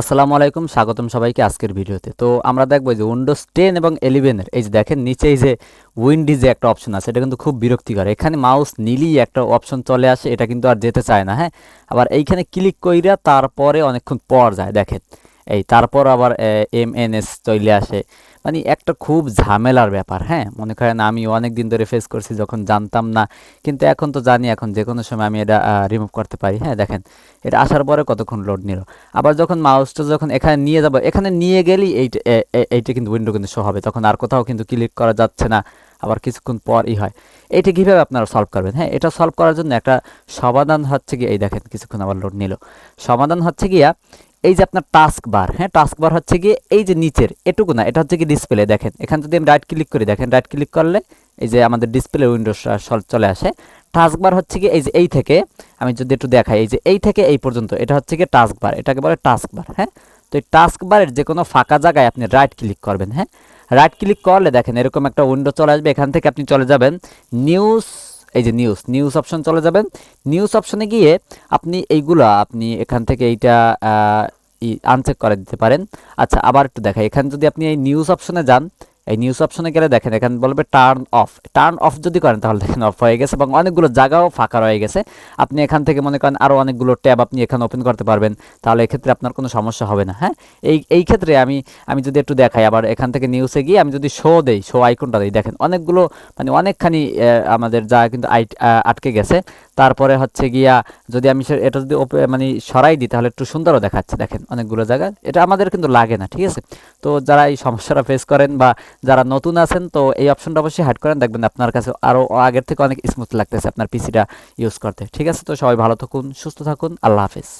আসসালামু আলাইকুম, স্বাগতম সবাইকে আজকের ভিডিওতে। তো আমরা দেখবো যে উইন্ডোজ 10 এবং 11 এর এই যে দেখেন নিচে এই যে উইন্ডি যে একটা অপশন আছে, এটা কিন্তু খুব বিরক্তিকর। এখানে মাউস নিলেই একটা অপশন চলে আসে, এটা কিন্তু আর যেতে চায় না। হ্যাঁ, আবার এইখানে ক্লিক কইরা তারপরে অনেকক্ষণ পর যায় দেখেন, এই তারপর আবার MNS চলে আসে। মানে একটা খুব ঝামেলার ব্যাপার। হ্যাঁ, মনে করেন আমি অনেক দিন ধরে ফেস করছি, যখন জানতাম না, কিন্তু এখন তো জানি, এখন যে কোনো সময় আমি এটা রিমুভ করতে পারি। হ্যাঁ দেখেন, এটা আসার পরে কতক্ষণ লোড নিল। আবার যখন মাউসটা যখন এখানে নিয়ে যাব, এখানে নিয়ে গেলেই এইটা কিন্তু উইন্ডো কিন্তু শো হবে, তখন আর কোথাও কিন্তু ক্লিক করা যাচ্ছে না। আবার কিছুক্ষণ পরই হয়। এইটা কীভাবে আপনারা সলভ করবেন? হ্যাঁ, এটা সলভ করার জন্য একটা সমাধান হচ্ছে কি, এই দেখেন কিছুক্ষণ আবার লোড নিল। সমাধান হচ্ছে গিয়া এই যে আপনার টাস্ক বার। হ্যাঁ, টাস্ক বার হচ্ছে গিয়ে এই যে নিচের এটুকু না, এটা হচ্ছে কি ডিসপ্লে। দেখেন এখানে যদি আমি রাইট ক্লিক করি, দেখেন রাইট ক্লিক করলে এই যে আমাদের ডিসপ্লে উইন্ডোজ চলে আসে। টাস্ক বার হচ্ছে কি এই যে এই থেকে, আমি যদি একটু দেখাই, এই যে এই থেকে এই পর্যন্ত এটা হচ্ছে কি টাস্ক বার, এটাকে বলে টাস্ক বার। হ্যাঁ, তো এই টাস্ক বারের যে কোনো ফাঁকা জায়গায় আপনি রাইট ক্লিক করবেন। হ্যাঁ, রাইট ক্লিক করলে দেখেন এরকম একটা উইন্ডো চলে আসবে। এখান থেকে আপনি চলে যাবেন নিউজ, এই যে নিউজ অপশন চলে যাবেন। নিউজ অপশনে গিয়ে আপনি এখান থেকে এইটা আনচেক করে দিতে পারেন। আচ্ছা, আবার একটু দেখাই, এখানে যদি আপনি এই নিউজ অপশনে যান, এই নিউজ অপশনে গেলে দেখেন এখানে বলবে টার্ন অফ যদি করেন তাহলে দেখেন অফ হয়ে গেছে এবং অনেকগুলো জায়গাও ফাঁকা রয়ে গেছে। আপনি এখান থেকে মনে করেন আরও অনেকগুলো ট্যাব আপনি এখানে ওপেন করতে পারবেন, তাহলে এক্ষেত্রে আপনার কোনো সমস্যা হবে না। হ্যাঁ, এই ক্ষেত্রে আমি যদি একটু দেখাই, আবার এখান থেকে নিউজে গিয়ে আমি যদি শো আইকনটা দিই, দেখেন অনেকগুলো মানে অনেকখানি আমাদের যা কিন্তু আটকে গেছে। তারপরে হচ্ছে গিয়া যদি আমি এটা যদি মানে সরাই দিই, তাহলে একটু সুন্দরও দেখাচ্ছে। দেখেন অনেকগুলো জায়গা, এটা আমাদের কিন্তু লাগে না। ঠিক আছে, তো যারা এই সমস্যাটা ফেস করেন বা যারা নতুন আছেন, তো এই অপশনটা অবশ্যই হাইড করেন, দেখবেন আপনার কাছে আরও আগের থেকে অনেক স্মুথ লাগতেছে আপনার পিসিটা ইউজ করতে। ঠিক আছে, তো সবাই ভালো থাকুন, সুস্থ থাকুন, আল্লাহ হাফেজ।